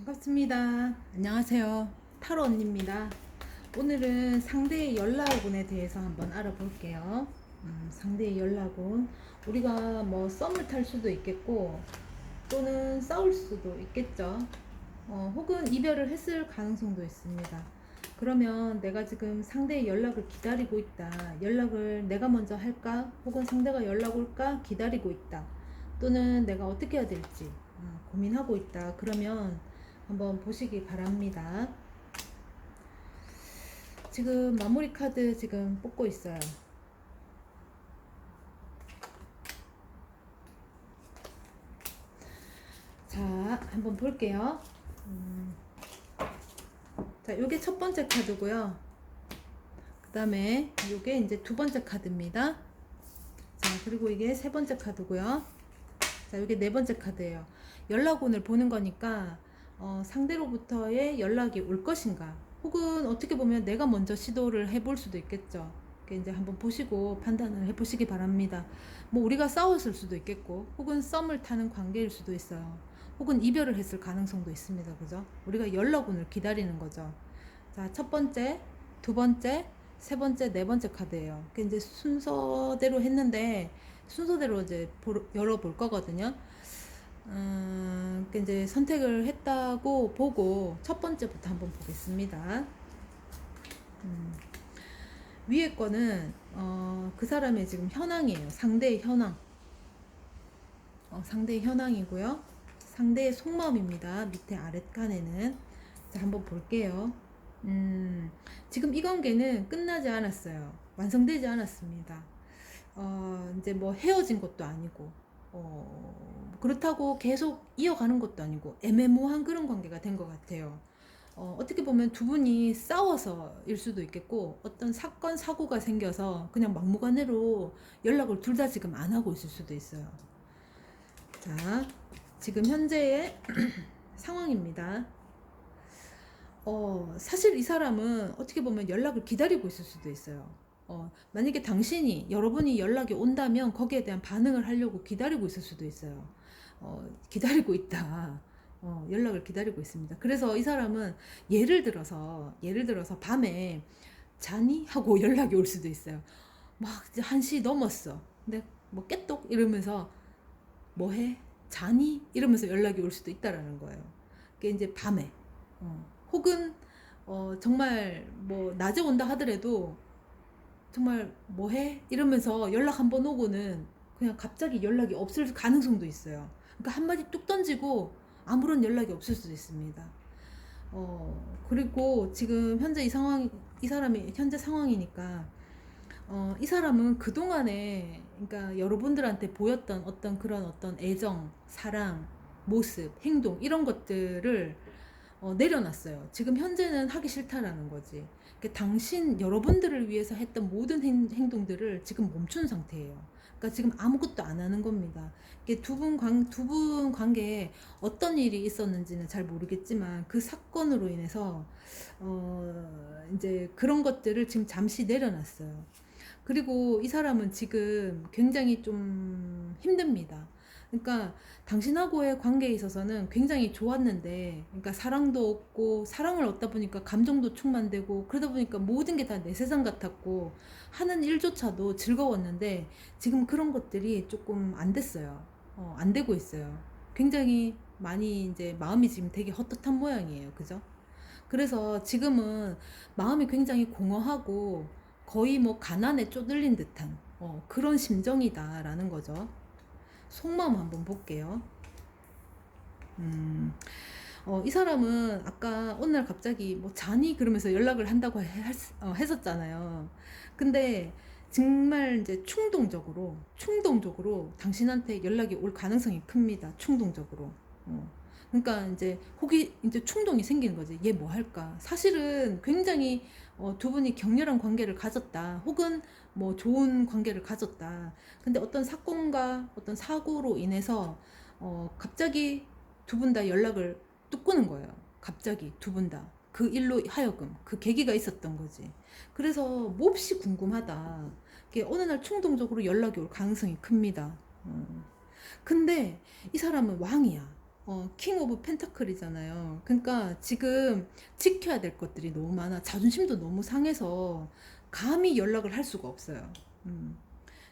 반갑습니다. 안녕하세요. 타로 언니입니다. 오늘은 상대의 연락운에 대해서 한번 알아볼게요. 상대의 연락운. 우리가 뭐 썸을 탈 수도 있겠고, 또는 싸울 수도 있겠죠. 혹은 이별을 했을 가능성도 있습니다. 그러면 내가 지금 상대의 연락을 기다리고 있다. 연락을 내가 먼저 할까? 혹은 상대가 연락 올까? 기다리고 있다. 또는 내가 어떻게 해야 될지 고민하고 있다. 그러면 한번 보시기 바랍니다. 지금 마무리 카드 지금 뽑고 있어요. 자, 한번 볼게요. 자, 요게 첫 번째 카드고요. 그 다음에 요게 이제 두 번째 카드입니다. 자, 그리고 이게 세 번째 카드고요. 자, 요게 네 번째 카드예요. 연락운을 보는 거니까 상대로부터의 연락이 올 것인가, 혹은 어떻게 보면 내가 먼저 시도를 해볼 수도 있겠죠. 이제 한번 보시고 판단을 해보시기 바랍니다. 뭐 우리가 싸웠을 수도 있겠고, 혹은 썸을 타는 관계일 수도 있어요. 혹은 이별을 했을 가능성도 있습니다. 그죠? 우리가 연락운을 기다리는 거죠. 자, 첫 번째, 두 번째, 세 번째, 네 번째 카드예요. 이제 순서대로 했는데, 순서대로 이제 열어볼 거거든요. 이제 선택을 했다고 보고 첫 번째부터 한번 보겠습니다. 위에 거는 그 사람의 지금 현황이에요. 상대의 현황. 상대의 현황이고요. 상대의 속마음입니다. 밑에 아랫간에는. 자, 한번 볼게요. 지금 이 관계는 끝나지 않았어요. 완성되지 않았습니다. 이제 뭐 헤어진 것도 아니고, 그렇다고 계속 이어가는 것도 아니고, 애매모호한 그런 관계가 된 것 같아요. 어떻게 보면 두 분이 싸워서일 수도 있겠고, 어떤 사건, 사고가 생겨서 그냥 막무가내로 연락을 둘 다 지금 안 하고 있을 수도 있어요. 자, 지금 현재의 상황입니다. 사실 이 사람은 어떻게 보면 연락을 기다리고 있을 수도 있어요. 만약에 당신이, 여러분이 연락이 온다면 거기에 대한 반응을 하려고 기다리고 있을 수도 있어요. 기다리고 있다. 연락을 기다리고 있습니다. 그래서 이 사람은 예를 들어서 밤에 자니? 하고 연락이 올 수도 있어요. 막 이제 1시 넘었어. 근데 뭐 깨똑 이러면서 뭐해? 자니? 이러면서 연락이 올 수도 있다라는 거예요. 그게 이제 밤에. 혹은 정말 뭐 낮에 온다 하더라도 정말 뭐해? 이러면서 연락 한번 오고는 그냥 갑자기 연락이 없을 가능성도 있어요. 그러니까 한마디 뚝 던지고 아무런 연락이 없을 수도 있습니다. 그리고 지금 현재 이 사람이 현재 상황이니까, 이 사람은 그동안에, 그러니까 여러분들한테 보였던 어떤 애정, 사랑, 모습, 행동, 이런 것들을 내려놨어요. 지금 현재는 하기 싫다라는 거지. 여러분들을 위해서 했던 모든 행동들을 지금 멈춘 상태예요. 그러니까 지금 아무것도 안 하는 겁니다. 두 분 관계에 어떤 일이 있었는지는 잘 모르겠지만, 그 사건으로 인해서, 이제 그런 것들을 지금 잠시 내려놨어요. 그리고 이 사람은 지금 굉장히 좀 힘듭니다. 그러니까 당신하고의 관계에 있어서는 굉장히 좋았는데, 그러니까 사랑도 없고, 사랑을 얻다 보니까 감정도 충만되고, 그러다 보니까 모든 게 다 내 세상 같았고, 하는 일조차도 즐거웠는데, 지금 그런 것들이 조금 안 됐어요. 안 되고 있어요. 굉장히 많이 이제 마음이 지금 되게 헛헛한 모양이에요. 그죠? 그래서 지금은 마음이 굉장히 공허하고, 거의 뭐 가난에 쪼들린 듯한 그런 심정이다라는 거죠. 속마음 한번 볼게요. 이 사람은 아까 어느 날 갑자기 뭐 자니? 그러면서 연락을 한다고 했었잖아요. 근데 정말 이제 충동적으로 당신한테 연락이 올 가능성이 큽니다. 충동적으로. 그러니까 이제 혹이 이제 충동이 생기는 거지. 얘 뭐 할까? 사실은 굉장히 두 분이 격렬한 관계를 가졌다. 혹은 뭐 좋은 관계를 가졌다. 근데 어떤 사건과 어떤 사고로 인해서 갑자기 두 분 다 연락을 뚝 끊은 거예요. 갑자기 두 분 다. 그 일로 하여금 그 계기가 있었던 거지. 그래서 몹시 궁금하다. 어느 날 충동적으로 연락이 올 가능성이 큽니다. 근데 이 사람은 왕이야. 킹 오브 펜타클이잖아요. 그러니까 지금 지켜야 될 것들이 너무 많아. 자존심도 너무 상해서 감히 연락을 할 수가 없어요.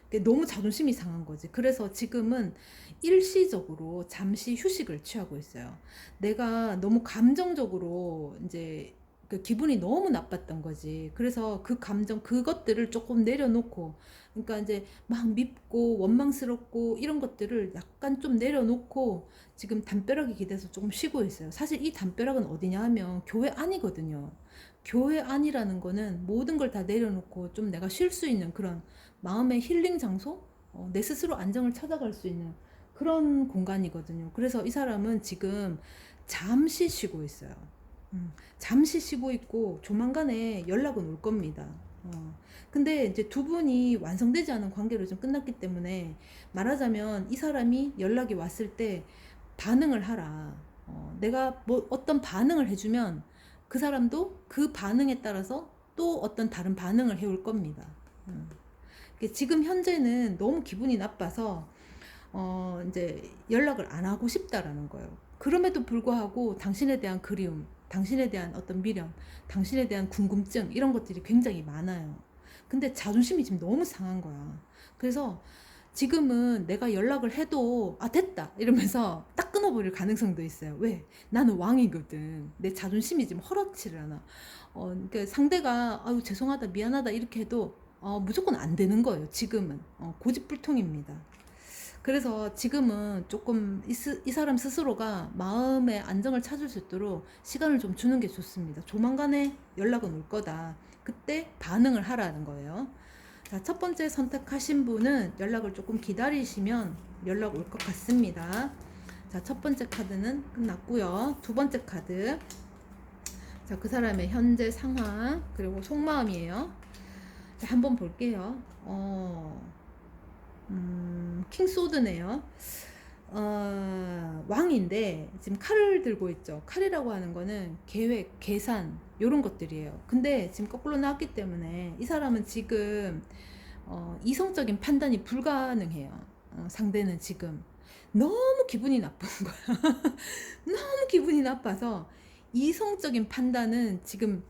그게 너무 자존심이 상한 거지. 그래서 지금은 일시적으로 잠시 휴식을 취하고 있어요. 내가 너무 감정적으로 이제 그 기분이 너무 나빴던 거지. 그래서 그 감정, 그것들을 조금 내려놓고, 그러니까 이제 막 밉고 원망스럽고 이런 것들을 약간 좀 내려놓고 지금 담벼락에 기대서 조금 쉬고 있어요. 사실 이 담벼락은 어디냐 하면 교회 안이거든요. 교회 안이라는 거는 모든 걸 다 내려놓고 좀 내가 쉴 수 있는 그런 마음의 힐링 장소? 내 스스로 안정을 찾아갈 수 있는 그런 공간이거든요. 그래서 이 사람은 지금 잠시 쉬고 있어요. 잠시 쉬고 있고 조만간에 연락은 올 겁니다. 근데 이제 두 분이 완성되지 않은 관계로 좀 끝났기 때문에 말하자면 이 사람이 연락이 왔을 때 반응을 하라. 내가 뭐 어떤 반응을 해주면 그 사람도 그 반응에 따라서 또 어떤 다른 반응을 해올 겁니다. 지금 현재는 너무 기분이 나빠서 이제 연락을 안 하고 싶다라는 거예요. 그럼에도 불구하고 당신에 대한 그리움, 당신에 대한 어떤 미련, 당신에 대한 궁금증 이런 것들이 굉장히 많아요. 근데 자존심이 지금 너무 상한 거야. 그래서 지금은 내가 연락을 해도 됐다 이러면서 딱 끊어버릴 가능성도 있어요. 왜? 나는 왕이거든. 내 자존심이 지금 허락치를 않아. 그러니까 상대가 아유 죄송하다 미안하다 이렇게 해도 무조건 안 되는 거예요. 지금은 고집불통입니다. 그래서 지금은 조금 이 사람 스스로가 마음의 안정을 찾을 수 있도록 시간을 좀 주는 게 좋습니다. 조만간에 연락은 올 거다. 그때 반응을 하라는 거예요. 자, 첫 번째 선택하신 분은 연락을 조금 기다리시면 연락 올 것 같습니다. 자, 첫 번째 카드는 끝났고요. 두 번째 카드. 자, 그 사람의 현재 상황 그리고 속마음이에요. 자, 한번 볼게요. 킹소드네요. 왕인데 지금 칼을 들고 있죠. 칼이라고 하는 거는 계획, 계산 이런 것들이에요. 근데 지금 거꾸로 나왔기 때문에 이 사람은 지금 이성적인 판단이 불가능해요. 상대는 지금 너무 기분이 나쁜 거야. 너무 기분이 나빠서 이성적인 판단은 지금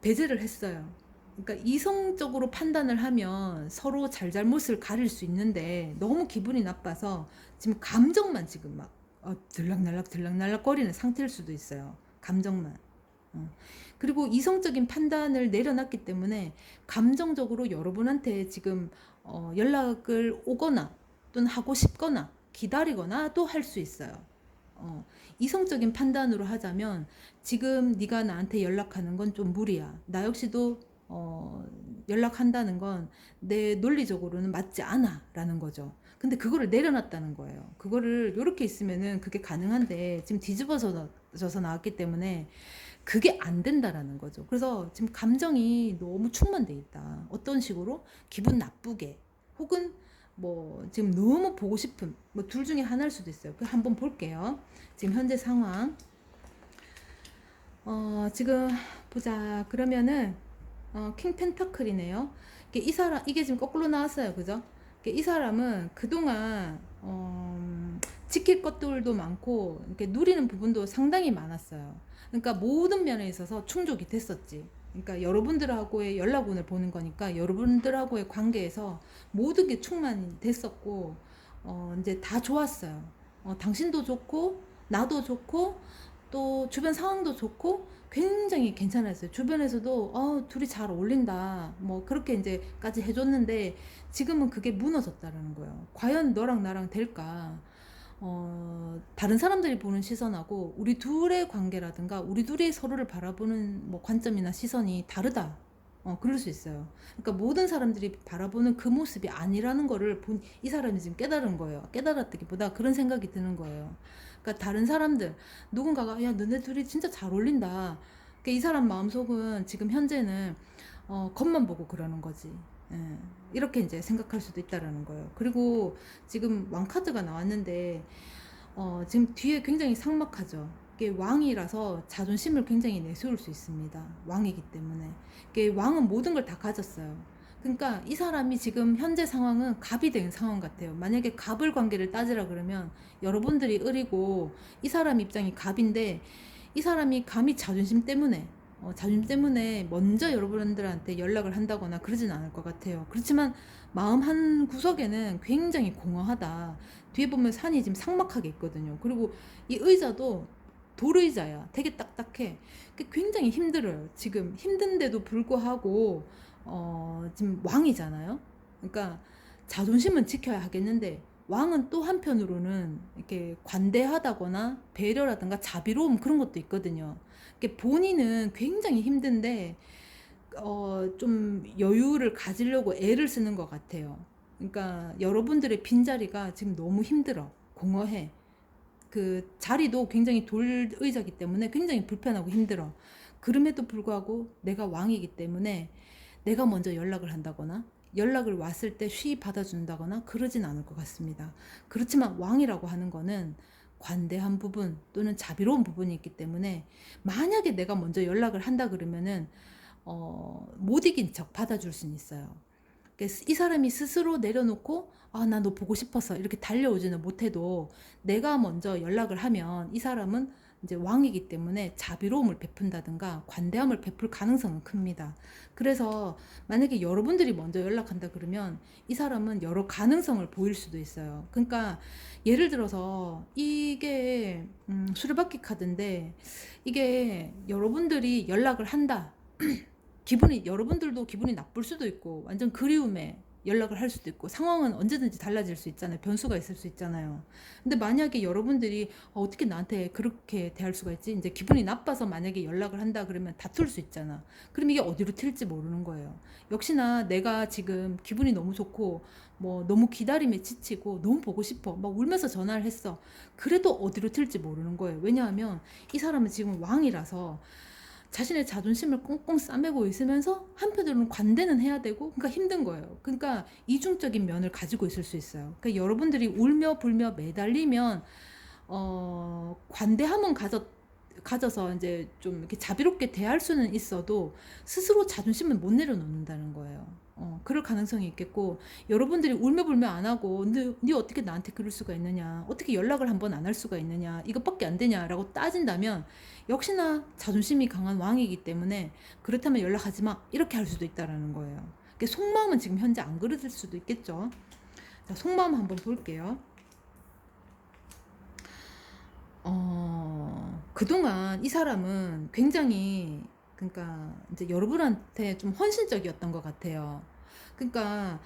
배제를 했어요. 그러니까 이성적으로 판단을 하면 서로 잘잘못을 가릴 수 있는데 너무 기분이 나빠서 지금 감정만 지금 막 들락날락 거리는 상태일 수도 있어요. 감정만. 그리고 이성적인 판단을 내려놨기 때문에 감정적으로 여러분한테 지금 연락을 오거나 또는 하고 싶거나 기다리거나 또 할 수 있어요. 이성적인 판단으로 하자면 지금 네가 나한테 연락하는 건 좀 무리야. 나 역시도 연락한다는 건 내 논리적으로는 맞지 않아 라는 거죠. 근데 그거를 내려놨다는 거예요. 그거를 이렇게 있으면은 그게 가능한데 지금 뒤집어져서 나왔기 때문에 그게 안 된다라는 거죠. 그래서 지금 감정이 너무 충만돼 있다. 어떤 식으로? 기분 나쁘게 혹은 뭐 지금 너무 보고 싶은 뭐 둘 중에 하나일 수도 있어요. 그 한번 볼게요. 지금 현재 상황. 지금 보자. 그러면은 킹 펜타클이네요. 이 사람 이게 지금 거꾸로 나왔어요. 그죠? 이 사람은 그동안 지킬 것들도 많고 이렇게 누리는 부분도 상당히 많았어요. 그러니까 모든 면에 있어서 충족이 됐었지. 그러니까 여러분들하고의 연락운을 보는 거니까 여러분들하고의 관계에서 모든 게 충만이 됐었고 이제 다 좋았어요. 당신도 좋고 나도 좋고 또 주변 상황도 좋고 굉장히 괜찮았어요. 주변에서도 둘이 잘 어울린다 뭐 그렇게 이제까지 해줬는데 지금은 그게 무너졌다라는 거예요. 과연 너랑 나랑 될까? 다른 사람들이 보는 시선하고 우리 둘의 관계라든가 우리 둘이 서로를 바라보는 뭐 관점이나 시선이 다르다. 그럴 수 있어요. 그러니까 모든 사람들이 바라보는 그 모습이 아니라는 거를 이 사람이 지금 깨달은 거예요. 깨달았다기보다 그런 생각이 드는 거예요. 그러니까 다른 사람들 누군가가 야 너네 둘이 진짜 잘 어울린다. 그러니까 이 사람 마음속은 지금 현재는 겉만 보고 그러는 거지. 예, 이렇게 이제 생각할 수도 있다라는 거예요. 그리고 지금 왕카드가 나왔는데 지금 뒤에 굉장히 삭막하죠. 이게 왕이라서 자존심을 굉장히 내세울 수 있습니다. 왕이기 때문에. 이게 왕은 모든 걸 다 가졌어요. 그러니까 이 사람이 지금 현재 상황은 갑이 된 상황 같아요. 만약에 갑을 관계를 따지라 그러면 여러분들이 을이고 이 사람 입장이 갑인데 이 사람이 감히 자존심 때문에 먼저 여러분들한테 연락을 한다거나 그러진 않을 것 같아요. 그렇지만 마음 한 구석에는 굉장히 공허하다. 뒤에 보면 산이 지금 삭막하게 있거든요. 그리고 이 의자도 돌의자야. 되게 딱딱해. 굉장히 힘들어요. 지금 힘든데도 불구하고 지금 왕이잖아요. 그러니까 자존심은 지켜야 하겠는데 왕은 또 한편으로는 이렇게 관대하다거나 배려라든가 자비로움 그런 것도 있거든요. 본인은 굉장히 힘든데 좀 여유를 가지려고 애를 쓰는 것 같아요. 그러니까 여러분들의 빈자리가 지금 너무 힘들어. 공허해. 그 자리도 굉장히 돌 의자기 때문에 굉장히 불편하고 힘들어. 그럼에도 불구하고 내가 왕이기 때문에 내가 먼저 연락을 한다거나 연락을 왔을 때 쉬 받아준다거나 그러진 않을 것 같습니다. 그렇지만 왕이라고 하는 거는 관대한 부분 또는 자비로운 부분이 있기 때문에 만약에 내가 먼저 연락을 한다 그러면은 못 이긴 척 받아줄 수는 있어요. 이 사람이 스스로 내려놓고 나 너 보고 싶어서 이렇게 달려오지는 못해도 내가 먼저 연락을 하면 이 사람은 이제 왕이기 때문에 자비로움을 베푼다든가 관대함을 베풀 가능성은 큽니다. 그래서 만약에 여러분들이 먼저 연락한다 그러면 이 사람은 여러 가능성을 보일 수도 있어요. 그러니까 예를 들어서 이게 수레바퀴 카드인데 이게 여러분들이 연락을 한다. 여러분들도 기분이 나쁠 수도 있고 완전 그리움에 연락을 할 수도 있고 상황은 언제든지 달라질 수 있잖아요. 변수가 있을 수 있잖아요. 근데 만약에 여러분들이 어떻게 나한테 그렇게 대할 수가 있지? 이제 기분이 나빠서 만약에 연락을 한다 그러면 다툴 수 있잖아. 그럼 이게 어디로 튈지 모르는 거예요. 역시나 내가 지금 기분이 너무 좋고 뭐 너무 기다림에 지치고 너무 보고 싶어 막 울면서 전화를 했어. 그래도 어디로 튈지 모르는 거예요. 왜냐하면 이 사람은 지금 왕이라서 자신의 자존심을 꽁꽁 싸매고 있으면서 한편으로는 관대는 해야 되고 그러니까 힘든 거예요. 그러니까 이중적인 면을 가지고 있을 수 있어요. 그러니까 여러분들이 울며 불며 매달리면 관대함은 가져서 이제 좀 이렇게 자비롭게 대할 수는 있어도 스스로 자존심을 못 내려놓는다는 거예요. 그럴 가능성이 있겠고 여러분들이 울며 불며 안 하고 네 어떻게 나한테 그럴 수가 있느냐 어떻게 연락을 한번 안 할 수가 있느냐 이것밖에 안 되냐라고 따진다면 역시나 자존심이 강한 왕이기 때문에 그렇다면 연락하지 마 이렇게 할 수도 있다라는 거예요. 속마음은 지금 현재 안 그러실 수도 있겠죠. 자, 속마음 한번 볼게요. 그동안 이 사람은 굉장히 그러니까 이제 여러분한테 좀 헌신적이었던 것 같아요. 그러니까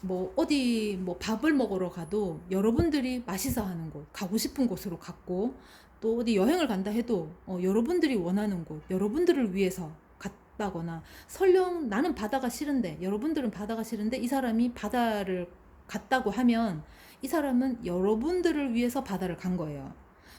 뭐 어디 뭐 밥을 먹으러 가도 여러분들이 맛있어 하는 곳, 가고 싶은 곳으로 갔고 또 어디 여행을 간다 해도 여러분들이 원하는 곳, 여러분들을 위해서 갔다거나 설령 나는 바다가 싫은데 여러분들은 바다가 싫은데 이 사람이 바다를 갔다고 하면 이 사람은 여러분들을 위해서 바다를 간 거예요.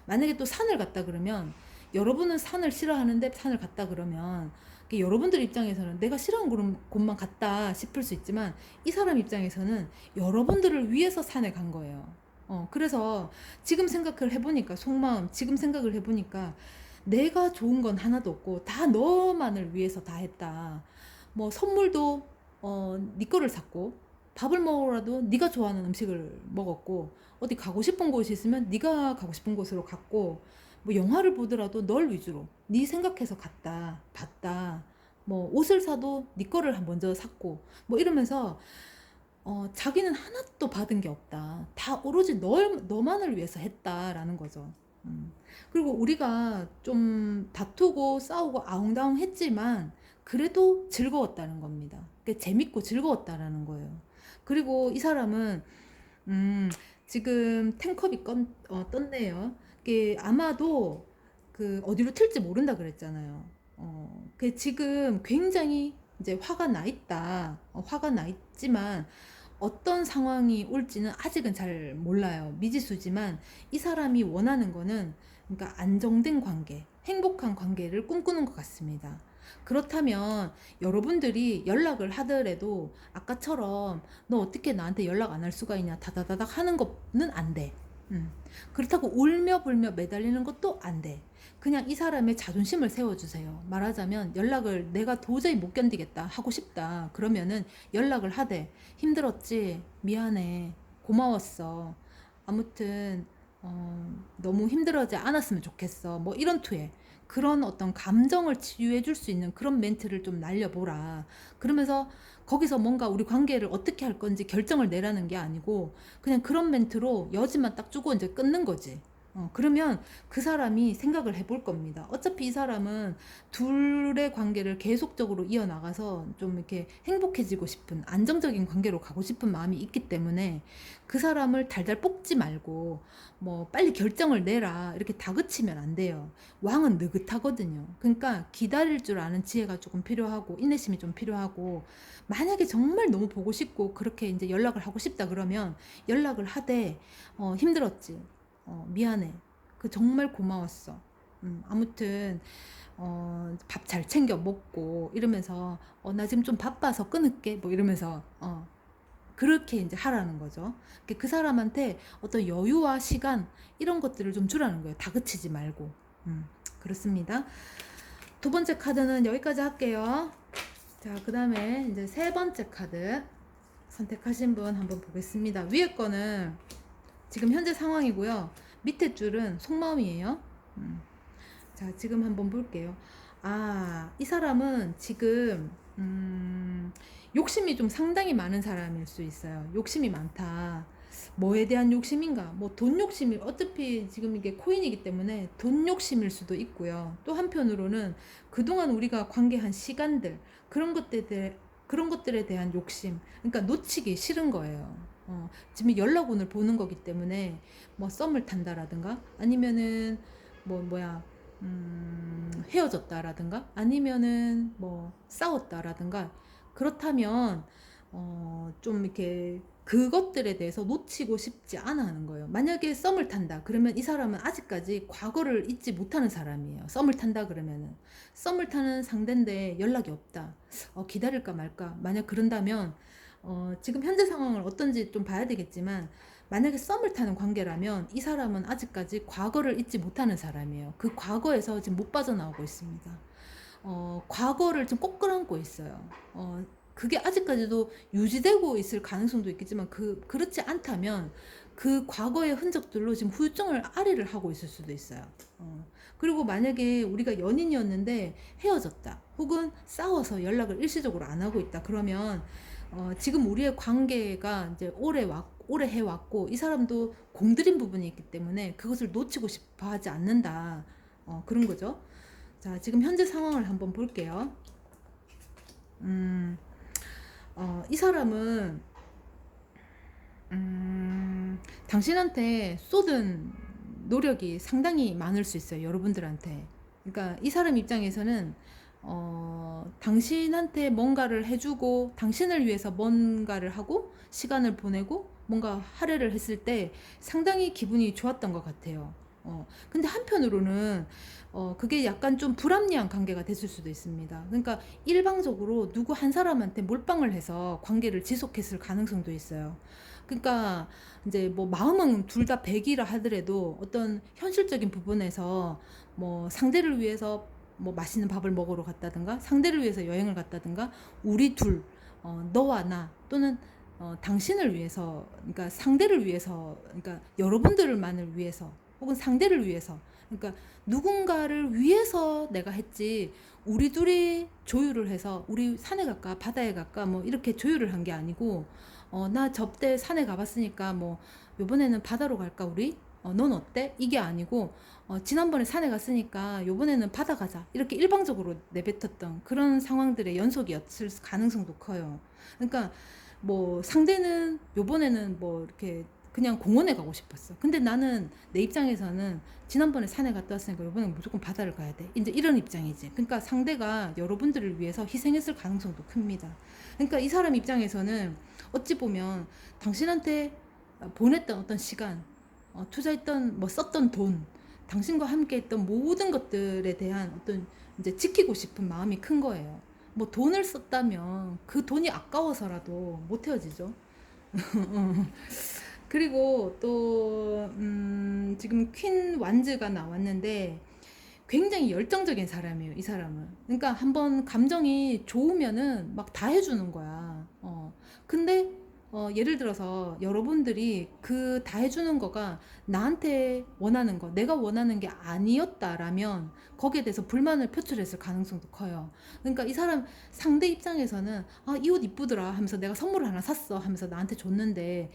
만약에 또 산을 갔다 그러면 여러분은 산을 싫어하는데 산을 갔다 그러면 여러분들 입장에서는 내가 싫어하는 곳만 갔다 싶을 수 있지만 이 사람 입장에서는 여러분들을 위해서 산에 간 거예요. 그래서 지금 생각을 해보니까 속마음 지금 생각을 해보니까 내가 좋은 건 하나도 없고 다 너만을 위해서 다 했다. 뭐 선물도 네 거를 샀고 밥을 먹으라도 네가 좋아하는 음식을 먹었고 어디 가고 싶은 곳이 있으면 네가 가고 싶은 곳으로 갔고 뭐 영화를 보더라도 널 위주로 네 생각해서 갔다 봤다 뭐 옷을 사도 네 거를 먼저 샀고 뭐 이러면서 자기는 하나도 받은 게 없다. 다 오로지 너만을 위해서 했다라는 거죠. 그리고 우리가 좀 다투고 싸우고 아웅다웅 했지만 그래도 즐거웠다는 겁니다. 재밌고 즐거웠다라는 거예요. 그리고 이 사람은 지금 탱컵이 떴네요. 아마도 그 어디로 튈지 모른다 그랬잖아요. 지금 굉장히 이제 화가 나 있다. 화가 나 있지만 어떤 상황이 올지는 아직은 잘 몰라요. 미지수지만 이 사람이 원하는 거는 그러니까 안정된 관계, 행복한 관계를 꿈꾸는 것 같습니다. 그렇다면 여러분들이 연락을 하더라도 아까처럼 너 어떻게 나한테 연락 안 할 수가 있냐 다다다닥 하는 거는 안 돼. 그렇다고 울며 불며 매달리는 것도 안 돼. 그냥 이 사람의 자존심을 세워주세요. 말하자면 연락을 내가 도저히 못 견디겠다 하고 싶다 그러면은 연락을 하되, 힘들었지, 미안해, 고마웠어, 아무튼 너무 힘들어하지 않았으면 좋겠어, 뭐 이런 투에 그런 어떤 감정을 치유해 줄 수 있는 그런 멘트를 좀 날려보라. 그러면서 거기서 뭔가 우리 관계를 어떻게 할 건지 결정을 내라는 게 아니고 그냥 그런 멘트로 여지만 딱 주고 이제 끊는 거지. 그러면 그 사람이 생각을 해볼 겁니다. 어차피 이 사람은 둘의 관계를 계속적으로 이어나가서 좀 이렇게 행복해지고 싶은 안정적인 관계로 가고 싶은 마음이 있기 때문에 그 사람을 달달 볶지 말고 뭐 빨리 결정을 내라 이렇게 다그치면 안 돼요. 왕은 느긋하거든요. 그러니까 기다릴 줄 아는 지혜가 조금 필요하고 인내심이 좀 필요하고, 만약에 정말 너무 보고 싶고 그렇게 이제 연락을 하고 싶다 그러면 연락을 하되, 힘들었지, 미안해, 그 정말 고마웠어, 아무튼 밥 잘 챙겨 먹고 이러면서 나 지금 좀 바빠서 끊을게 뭐 이러면서 그렇게 이제 하라는 거죠. 그 사람한테 어떤 여유와 시간 이런 것들을 좀 주라는 거예요. 다그치지 말고. 그렇습니다. 두 번째 카드는 여기까지 할게요. 자, 그 다음에 이제 세 번째 카드 선택하신 분 한번 보겠습니다. 위에 거는 지금 현재 상황이고요. 밑에 줄은 속마음이에요. 자, 지금 한번 볼게요. 이 사람은 지금 욕심이 좀 상당히 많은 사람일 수 있어요. 욕심이 많다. 뭐에 대한 욕심인가? 뭐 돈 욕심이, 어차피 지금 이게 코인이기 때문에 돈 욕심일 수도 있고요. 또 한편으로는 그동안 우리가 관계한 시간들, 그런 것들에 대한 욕심. 그러니까 놓치기 싫은 거예요. 지금 연락운을 보는 거기 때문에 뭐 썸을 탄다라든가 아니면은 헤어졌다라든가 아니면은 뭐 싸웠다라든가, 그렇다면 좀 이렇게 그것들에 대해서 놓치고 싶지 않아 하는 거예요. 만약에 썸을 탄다 그러면 이 사람은 아직까지 과거를 잊지 못하는 사람이에요. 썸을 탄다 그러면은 썸을 타는 상대인데 연락이 없다, 기다릴까 말까, 만약 그런다면 지금 현재 상황을 어떤지 좀 봐야 되겠지만, 만약에 썸을 타는 관계라면 이 사람은 아직까지 과거를 잊지 못하는 사람이에요. 그 과거에서 지금 못 빠져나오고 있습니다. 과거를 좀 꼭 끌어안고 있어요. 그게 아직까지도 유지되고 있을 가능성도 있겠지만 그렇지 않다면 그 과거의 흔적들로 지금 후유증을 아리를 하고 있을 수도 있어요. 그리고 만약에 우리가 연인이었는데 헤어졌다 혹은 싸워서 연락을 일시적으로 안 하고 있다 그러면 지금 우리의 관계가 이제 오래 해왔고 이 사람도 공들인 부분이 있기 때문에 그것을 놓치고 싶어 하지 않는다, 그런 거죠. 자, 지금 현재 상황을 한번 볼게요. 이 사람은 당신한테 쏟은 노력이 상당히 많을 수 있어요. 여러분들한테. 그러니까 이 사람 입장에서는 당신한테 뭔가를 해주고 당신을 위해서 뭔가를 하고 시간을 보내고 뭔가 할애를 했을 때 상당히 기분이 좋았던 것 같아요. 근데 한편으로는 그게 약간 좀 불합리한 관계가 됐을 수도 있습니다. 그러니까 일방적으로 누구 한 사람한테 몰빵을 해서 관계를 지속했을 가능성도 있어요. 그러니까 이제 뭐 마음은 둘 다 100이라 하더라도 어떤 현실적인 부분에서 뭐 상대를 위해서 뭐 맛있는 밥을 먹으러 갔다든가 상대를 위해서 여행을 갔다든가 우리 둘, 너와 나 또는 당신을 위해서, 그러니까 상대를 위해서, 그러니까 여러분들만을 위해서 혹은 상대를 위해서, 그러니까 누군가를 위해서 내가 했지 우리 둘이 조율을 해서 우리 산에 갈까 바다에 갈까 뭐 이렇게 조율을 한 게 아니고 나 접대 산에 가봤으니까 뭐 요번에는 바다로 갈까 우리? 넌 어때? 이게 아니고 지난번에 산에 갔으니까 요번에는 바다 가자 이렇게 일방적으로 내뱉었던 그런 상황들의 연속이었을 가능성도 커요. 그러니까 뭐 상대는 요번에는 뭐 이렇게 그냥 공원에 가고 싶었어. 근데 나는 내 입장에서는 지난번에 산에 갔다 왔으니까 이번엔 무조건 바다를 가야 돼. 이제 이런 입장이지. 그러니까 상대가 여러분들을 위해서 희생했을 가능성도 큽니다. 그러니까 이 사람 입장에서는 어찌 보면 당신한테 보냈던 어떤 시간, 투자했던 뭐 썼던 돈, 당신과 함께했던 모든 것들에 대한 어떤 이제 지키고 싶은 마음이 큰 거예요. 뭐 돈을 썼다면 그 돈이 아까워서라도 못 헤어지죠. 그리고 또 지금 퀸 완즈가 나왔는데 굉장히 열정적인 사람이에요, 이 사람은. 그러니까 한번 감정이 좋으면은 막 다 해주는 거야. 근데 예를 들어서 여러분들이 그 다 해주는 거가 나한테 원하는 거, 내가 원하는 게 아니었다라면 거기에 대해서 불만을 표출했을 가능성도 커요. 그러니까 이 사람 상대 입장에서는 아, 이 옷 이쁘더라 하면서 내가 선물을 하나 샀어 하면서 나한테 줬는데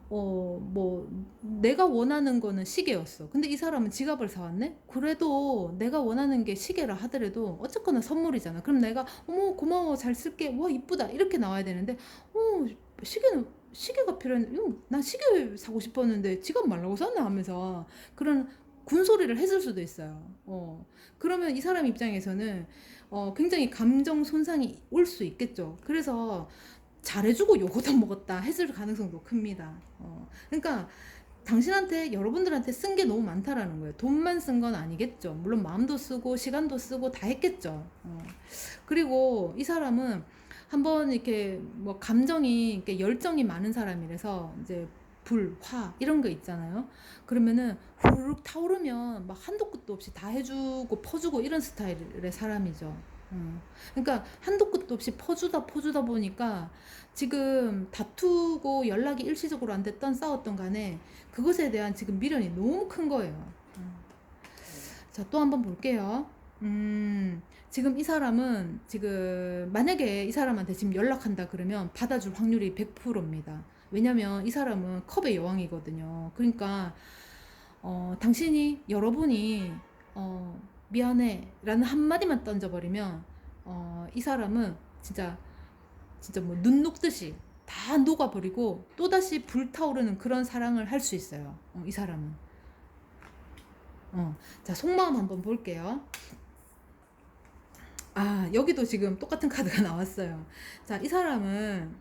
뭐, 내가 원하는 거는 시계였어. 근데 이 사람은 지갑을 사왔네? 그래도 내가 원하는 게 시계라 하더라도 어쨌거나 선물이잖아. 그럼 내가, 어머, 고마워, 잘 쓸게. 와, 이쁘다. 이렇게 나와야 되는데, 시계가 필요해. 난 시계 사고 싶었는데 지갑 말라고 샀나 하면서 그런 군소리를 했을 수도 있어요. 그러면 이 사람 입장에서는 굉장히 감정 손상이 올 수 있겠죠. 그래서 잘해주고 요거도 먹었다 했을 가능성도 큽니다. 그러니까 당신한테 여러분들한테 쓴 게 너무 많다라는 거예요. 돈만 쓴 건 아니겠죠. 물론 마음도 쓰고 시간도 쓰고 다 했겠죠. 그리고 이 사람은 한번 이렇게 뭐 감정이 이렇게 열정이 많은 사람이라서 이제 불, 화 이런 거 있잖아요. 그러면은 후루룩 타오르면 막 한도 끝도 없이 다 해주고 퍼주고 이런 스타일의 사람이죠. 그러니까 한도 끝도 없이 퍼주다 보니까 지금 다투고 연락이 일시적으로 안 됐던 싸웠던 간에 그것에 대한 지금 미련이 너무 큰 거예요. 자, 또 한번 볼게요. 지금 이 사람은 지금 만약에 이 사람한테 지금 연락한다 그러면 받아줄 확률이 100%입니다. 왜냐면 이 사람은 컵의 여왕이거든요. 그러니까 당신이 여러분이 미안해 라는 한마디만 던져버리면 이 사람은 진짜 뭐 눈 녹듯이 다 녹아버리고 또다시 불타오르는 그런 사랑을 할 수 있어요. 이 사람은. 자, 속마음 한번 볼게요. 아, 여기도 지금 똑같은 카드가 나왔어요. 자, 이 사람은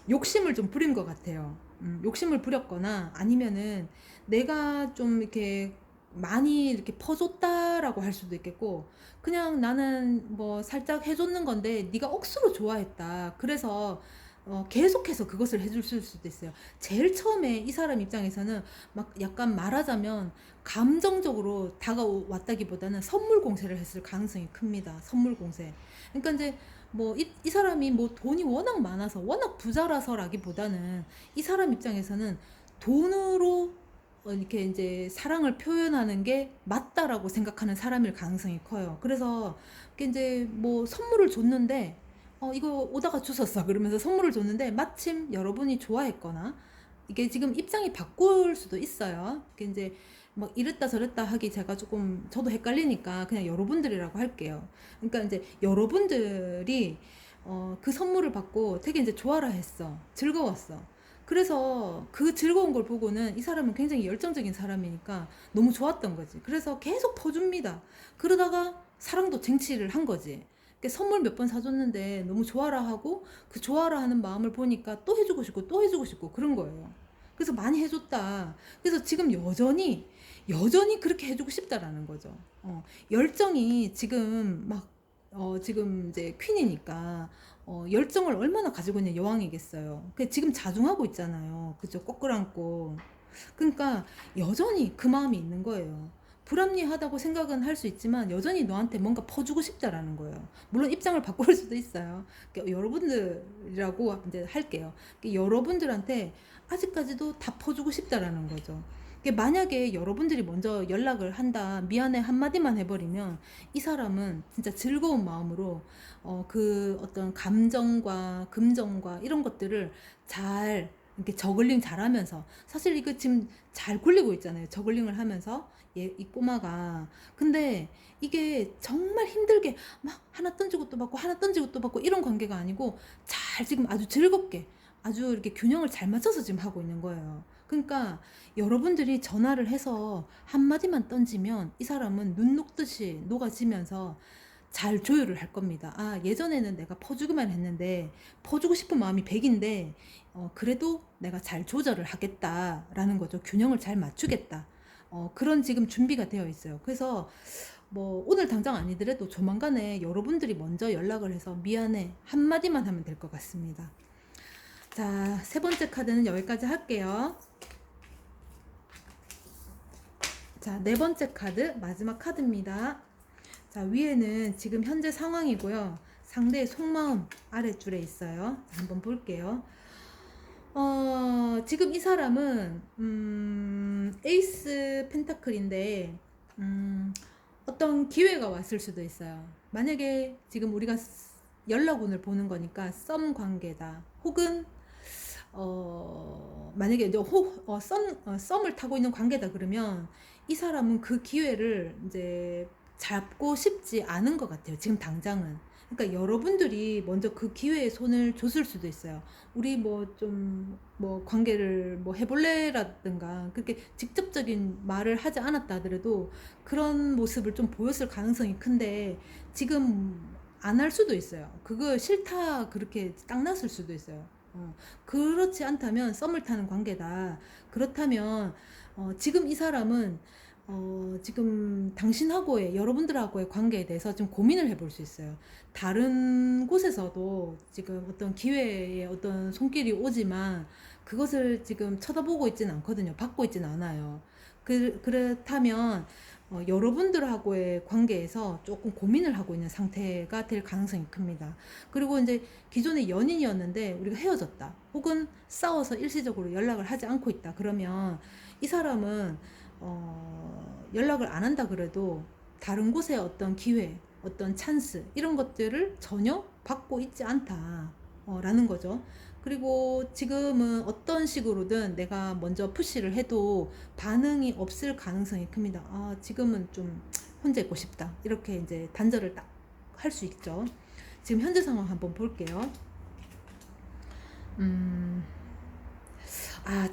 욕심을 좀 부린 것 같아요. 욕심을 부렸거나 아니면은 내가 좀 이렇게 많이 이렇게 퍼줬다라고 할 수도 있겠고 그냥 나는 뭐 살짝 해줬는 건데 네가 억수로 좋아했다. 그래서 계속해서 그것을 해줄 수도 있어요. 제일 처음에 이 사람 입장에서는 막 약간 말하자면 감정적으로 다가왔다기보다는 선물 공세를 했을 가능성이 큽니다. 선물 공세. 그러니까 이제 뭐 이 사람이 뭐 돈이 워낙 많아서 워낙 부자라서라기보다는 이 사람 입장에서는 돈으로 이렇게 이제 사랑을 표현하는 게 맞다라고 생각하는 사람일 가능성이 커요. 그래서 이제 뭐 선물을 줬는데 이거 오다가 주웠어 그러면서 선물을 줬는데 마침 여러분이 좋아했거나 이게 지금 입장이 바꿀 수도 있어요. 이게 이제 막 이랬다 저랬다 하기 제가 조금 저도 헷갈리니까 그냥 여러분들이라고 할게요. 그러니까 이제 여러분들이 그 선물을 받고 되게 이제 좋아라 했어. 즐거웠어. 그래서 그 즐거운 걸 보고는 이 사람은 굉장히 열정적인 사람이니까 너무 좋았던 거지. 그래서 계속 퍼줍니다. 그러다가 사랑도 쟁취를 한 거지. 선물 몇 번 사줬는데 너무 좋아라 하고 그 좋아라 하는 마음을 보니까 또 해주고 싶고 또 해주고 싶고 그런 거예요. 그래서 많이 해줬다. 그래서 지금 여전히 그렇게 해주고 싶다라는 거죠. 열정이 지금 막 지금 이제 퀸이니까 열정을 얼마나 가지고 있는 여왕이겠어요. 지금 자중하고 있잖아요. 그죠? 꼬꾸랑고. 그러니까 여전히 그 마음이 있는 거예요. 불합리하다고 생각은 할 수 있지만 여전히 너한테 뭔가 퍼주고 싶다라는 거예요. 물론 입장을 바꿀 수도 있어요. 그러니까 여러분들이라고 이제 할게요. 그러니까 여러분들한테 아직까지도 다 퍼주고 싶다라는 거죠. 만약에 여러분들이 먼저 연락을 한다, 미안해 한마디만 해버리면 이 사람은 진짜 즐거운 마음으로 그 어떤 감정과 금정과 이런 것들을 잘 이렇게 저글링 잘하면서 사실 이거 지금 잘 굴리고 있잖아요. 저글링을 하면서 이 꼬마가. 근데 이게 정말 힘들게 막 하나 던지고 또 받고 하나 던지고 또 받고 이런 관계가 아니고 잘 지금 아주 즐겁게 아주 이렇게 균형을 잘 맞춰서 지금 하고 있는 거예요. 그러니까 여러분들이 전화를 해서 한마디만 던지면 이 사람은 눈 녹듯이 녹아지면서 잘 조율을 할 겁니다. 아, 예전에는 내가 퍼주기만 했는데 퍼주고 싶은 마음이 100인데 그래도 내가 잘 조절을 하겠다라는 거죠. 균형을 잘 맞추겠다. 그런 지금 준비가 되어 있어요. 그래서 뭐 오늘 당장 아니더라도 조만간에 여러분들이 먼저 연락을 해서 미안해 한마디만 하면 될 것 같습니다. 자, 세 번째 카드는 여기까지 할게요. 자, 네 번째 카드, 마지막 카드입니다. 자, 위에는 지금 현재 상황이고요. 상대의 속마음 아랫줄에 있어요. 자, 한번 볼게요. 지금 이 사람은 에이스 펜타클인데 어떤 기회가 왔을 수도 있어요. 만약에 지금 우리가 연락운을 보는 거니까 썸 관계다. 혹은 만약에 이제 썸을 타고 있는 관계다 그러면 이 사람은 그 기회를 이제 잡고 싶지 않은 것 같아요. 지금 당장은. 그러니까 여러분들이 먼저 그 기회에 손을 줬을 수도 있어요. 우리 뭐 좀 뭐 관계를 뭐 해볼래라든가 그렇게 직접적인 말을 하지 않았다 하더라도 그런 모습을 좀 보였을 가능성이 큰데 지금 안 할 수도 있어요. 그거 싫다 그렇게 딱 났을 수도 있어요. 그렇지 않다면 썸을 타는 관계다. 그렇다면 지금 이 사람은 지금 당신하고의 여러분들하고의 관계에 대해서 좀 고민을 해볼 수 있어요. 다른 곳에서도 지금 어떤 기회의 어떤 손길이 오지만 그것을 지금 쳐다보고 있지는 않거든요. 받고 있지는 않아요. 그렇다면 여러분들하고의 관계에서 조금 고민을 하고 있는 상태가 될 가능성이 큽니다. 그리고 이제 기존의 연인이었는데 우리가 헤어졌다. 혹은 싸워서 일시적으로 연락을 하지 않고 있다. 그러면 이 사람은 연락을 안 한다 그래도 다른 곳에 어떤 기회, 어떤 찬스 이런 것들을 전혀 받고 있지 않다. 라는 거죠. 그리고 지금은 어떤 식으로든 내가 먼저 푸시를 해도 반응이 없을 가능성이 큽니다. 아, 지금은 좀 혼자 있고 싶다. 이렇게 이제 단절을 딱 할 수 있죠. 지금 현재 상황 한번 볼게요.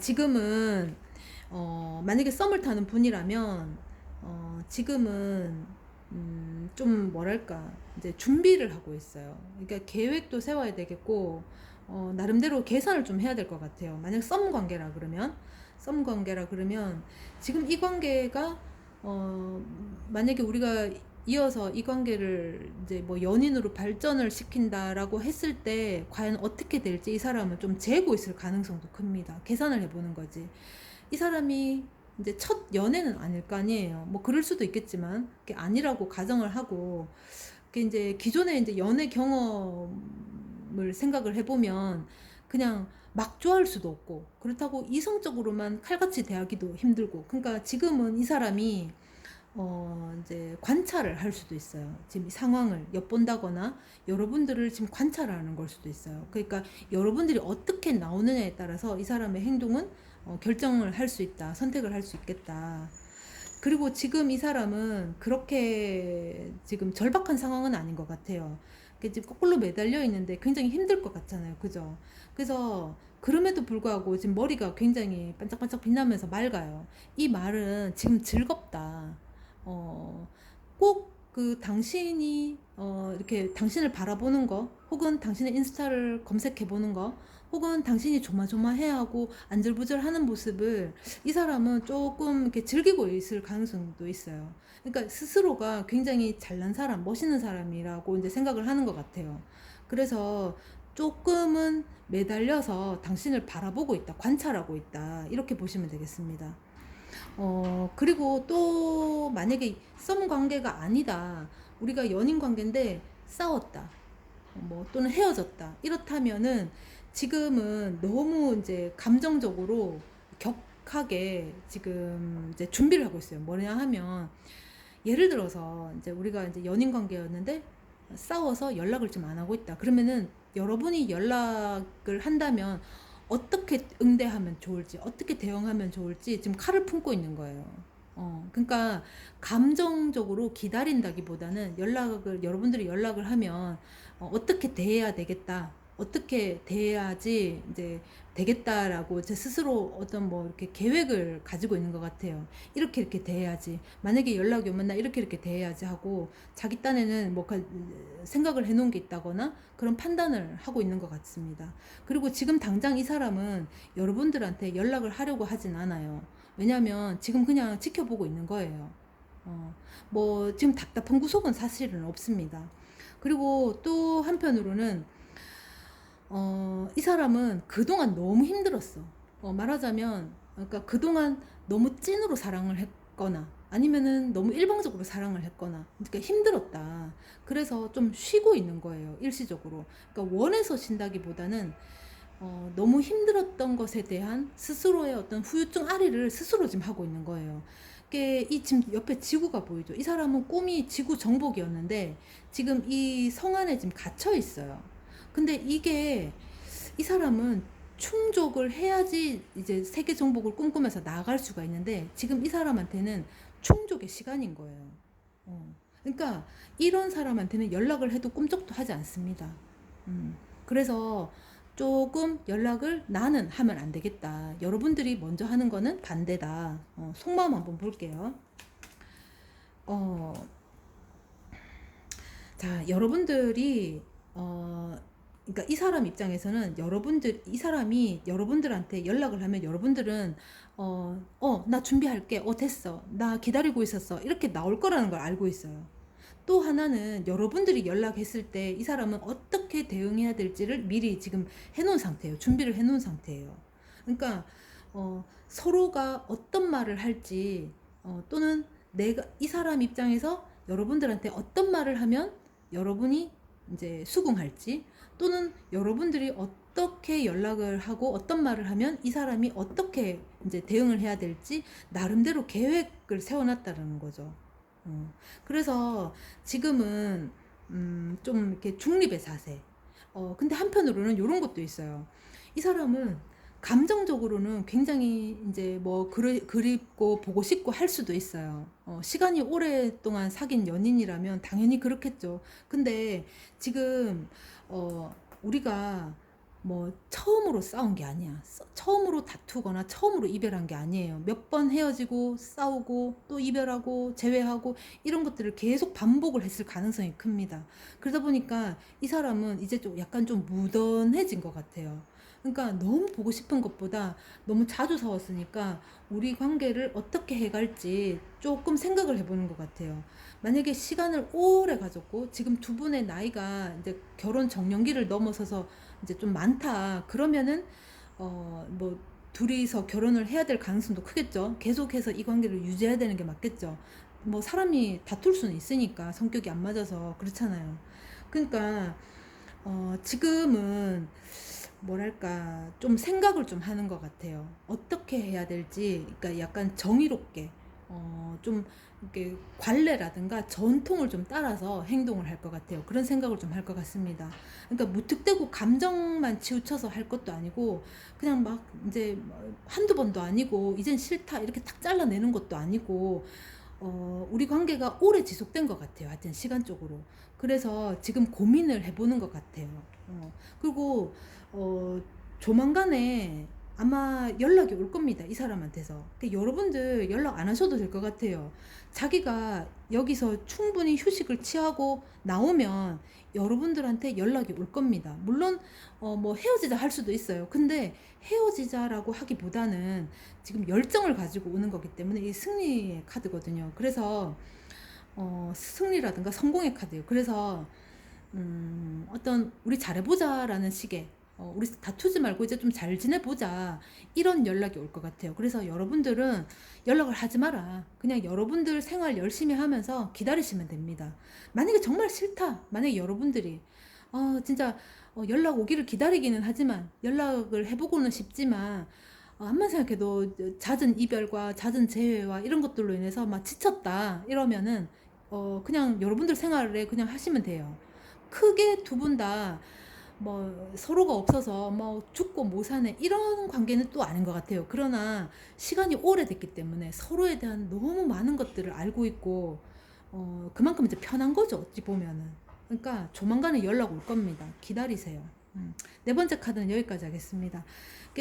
지금은 만약에 썸을 타는 분이라면 지금은 좀 뭐랄까 이제 준비를 하고 있어요. 그러니까 계획도 세워야 되겠고 나름대로 계산을 좀 해야 될 것 같아요. 만약 썸 관계라 그러면 지금 이 관계가 만약에 우리가 이어서 이 관계를 이제 뭐 연인으로 발전을 시킨다라고 했을 때 과연 어떻게 될지 이 사람은 좀 재고 있을 가능성도 큽니다. 계산을 해보는 거지. 이 사람이 이제 첫 연애는 아닐 거 아니에요. 뭐 그럴 수도 있겠지만 그게 아니라고 가정을 하고 그게 이제 기존의 이제 연애 경험을 생각을 해보면 그냥 막 좋아할 수도 없고 그렇다고 이성적으로만 칼같이 대하기도 힘들고 그러니까 지금은 이 사람이 이제 관찰을 할 수도 있어요. 지금 이 상황을 엿본다거나 여러분들을 지금 관찰하는 걸 수도 있어요. 그러니까 여러분들이 어떻게 나오느냐에 따라서 이 사람의 행동은 결정을 할 수 있다. 선택을 할 수 있겠다. 그리고 지금 이 사람은 그렇게 지금 절박한 상황은 아닌 것 같아요. 지금 거꾸로 매달려 있는데 굉장히 힘들 것 같잖아요. 그죠? 그래서 그럼에도 불구하고 지금 머리가 굉장히 반짝반짝 빛나면서 맑아요. 이 말은 지금 즐겁다. 꼭 그 당신이 이렇게 당신을 바라보는 거 혹은 당신의 인스타를 검색해 보는 거 혹은 당신이 조마조마해하고 안절부절하는 모습을 이 사람은 조금 이렇게 즐기고 있을 가능성도 있어요. 그러니까 스스로가 굉장히 잘난 사람, 멋있는 사람이라고 이제 생각을 하는 것 같아요. 그래서 조금은 매달려서 당신을 바라보고 있다, 관찰하고 있다, 이렇게 보시면 되겠습니다. 그리고 또 만약에 썸 관계가 아니다. 우리가 연인 관계인데 싸웠다. 뭐 또는 헤어졌다. 이렇다면은 지금은 너무 이제 감정적으로 격하게 지금 이제 준비를 하고 있어요. 뭐냐 하면 예를 들어서 이제 우리가 이제 연인 관계였는데 싸워서 연락을 좀 안 하고 있다. 그러면은 여러분이 연락을 한다면 어떻게 응대하면 좋을지, 어떻게 대응하면 좋을지 지금 칼을 품고 있는 거예요. 그러니까 감정적으로 기다린다기보다는 여러분들이 연락을 하면 어떻게 대해야 되겠다. 어떻게 대해야지 이제 되겠다라고 제 스스로 어떤 뭐 이렇게 계획을 가지고 있는 것 같아요. 이렇게 대해야지. 만약에 연락이 오면 나 이렇게 대해야지 하고 자기 딴에는 뭐 생각을 해놓은 게 있다거나 그런 판단을 하고 있는 것 같습니다. 그리고 지금 당장 이 사람은 여러분들한테 연락을 하려고 하진 않아요. 왜냐면 지금 그냥 지켜보고 있는 거예요. 뭐 지금 답답한 구석은 사실은 없습니다. 그리고 또 한편으로는 이 사람은 그동안 너무 힘들었어. 말하자면, 그러니까 그동안 너무 찐으로 사랑을 했거나, 아니면은 너무 일방적으로 사랑을 했거나, 그러니까 힘들었다. 그래서 좀 쉬고 있는 거예요, 일시적으로. 그러니까 원해서 쉰다기보다는, 너무 힘들었던 것에 대한 스스로의 어떤 후유증 알이를 스스로 지금 하고 있는 거예요. 이게 이 지금 옆에 지구가 보이죠? 이 사람은 꿈이 지구 정복이었는데, 지금 이 성 안에 지금 갇혀 있어요. 근데 이게 이 사람은 충족을 해야지 이제 세계 정복을 꿈꾸면서 나아갈 수가 있는데 지금 이 사람한테는 충족의 시간인 거예요. 그러니까 이런 사람한테는 연락을 해도 꿈쩍도 하지 않습니다. 그래서 조금 연락을 나는 하면 안 되겠다. 여러분들이 먼저 하는 거는 반대다. 속마음 한번 볼게요. 어, 자, 여러분들이 그러니까 이 사람 입장에서는 이 사람이 여러분들한테 연락을 하면 여러분들은 나 준비할게. 됐어. 나 기다리고 있었어. 이렇게 나올 거라는 걸 알고 있어요. 또 하나는 여러분들이 연락했을 때 이 사람은 어떻게 대응해야 될지를 미리 지금 해놓은 상태예요. 준비를 해놓은 상태예요. 그러니까 서로가 어떤 말을 할지 또는 내가 이 사람 입장에서 여러분들한테 어떤 말을 하면 여러분이 이제 수긍할지 또는 여러분들이 어떻게 연락을 하고 어떤 말을 하면 이 사람이 어떻게 이제 대응을 해야 될지 나름대로 계획을 세워놨다는 거죠. 그래서 지금은 좀 이렇게 중립의 자세. 근데 한편으로는 이런 것도 있어요. 이 사람은 감정적으로는 굉장히 이제 뭐 그립고 보고 싶고 할 수도 있어요. 시간이 오랫동안 사귄 연인이라면 당연히 그렇겠죠. 근데 지금 우리가 뭐 처음으로 싸운 게 아니야. 처음으로 다투거나 처음으로 이별한 게 아니에요. 몇 번 헤어지고 싸우고 또 이별하고 재회하고 이런 것들을 계속 반복을 했을 가능성이 큽니다. 그러다 보니까 이 사람은 이제 좀 약간 좀 무던해진 것 같아요. 그러니까 너무 보고 싶은 것보다 너무 자주 싸웠으니까 우리 관계를 어떻게 해갈지 조금 생각을 해보는 것 같아요. 만약에 시간을 오래 가졌고 지금 두 분의 나이가 이제 결혼 정년기를 넘어서서 이제 좀 많다. 그러면은 뭐 둘이서 결혼을 해야 될 가능성도 크겠죠. 계속해서 이 관계를 유지해야 되는 게 맞겠죠. 뭐 사람이 다툴 수는 있으니까 성격이 안 맞아서 그렇잖아요. 그러니까 지금은 뭐랄까 좀 생각을 좀 하는 것 같아요. 어떻게 해야 될지, 그러니까 약간 정의롭게 좀 이렇게 관례라든가 전통을 좀 따라서 행동을 할 것 같아요. 그런 생각을 좀 할 것 같습니다. 그러니까 무턱대고 감정만 치우쳐서 할 것도 아니고 그냥 막 이제 한두 번도 아니고 이젠 싫다 이렇게 탁 잘라내는 것도 아니고 우리 관계가 오래 지속된 것 같아요. 하여튼 시간적으로. 그래서 지금 고민을 해보는 것 같아요. 그리고 조만간에 아마 연락이 올 겁니다. 이 사람한테서. 근데 여러분들 연락 안 하셔도 될 것 같아요. 자기가 여기서 충분히 휴식을 취하고 나오면 여러분들한테 연락이 올 겁니다. 물론 뭐 헤어지자 할 수도 있어요. 근데 헤어지자라고 하기보다는 지금 열정을 가지고 오는 거기 때문에 이 승리의 카드거든요. 그래서 승리라든가 성공의 카드예요. 그래서 어떤 우리 잘해보자라는 식의 우리 다투지 말고 이제 좀 잘 지내보자 이런 연락이 올 것 같아요. 그래서 여러분들은 연락을 하지 마라. 그냥 여러분들 생활 열심히 하면서 기다리시면 됩니다. 만약에 정말 싫다. 만약에 여러분들이 진짜 연락 오기를 기다리기는 하지만 연락을 해보고는 싶지만 암만 생각해도 잦은 이별과 잦은 재회와 이런 것들로 인해서 막 지쳤다 이러면은 그냥 여러분들 생활에 그냥 하시면 돼요. 크게 두 분 다 뭐 서로가 없어서 뭐 죽고 못 사네 이런 관계는 또 아닌 것 같아요. 그러나 시간이 오래됐기 때문에 서로에 대한 너무 많은 것들을 알고 있고 그만큼 이제 편한 거죠. 어찌 보면은. 그러니까 조만간에 연락 올 겁니다. 기다리세요. 네 번째 카드는 여기까지 하겠습니다.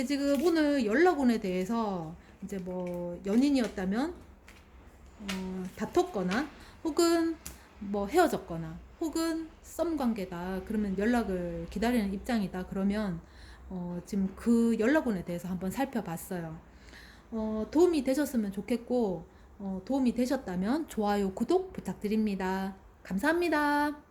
지금 오늘 연락운에 대해서 이제 뭐 연인이었다면 다퉜거나 혹은 뭐 헤어졌거나 혹은 썸 관계다 그러면 연락을 기다리는 입장이다 그러면 지금 그 연락운에 대해서 한번 살펴봤어요. 도움이 되셨으면 좋겠고 도움이 되셨다면 좋아요 구독 부탁드립니다. 감사합니다.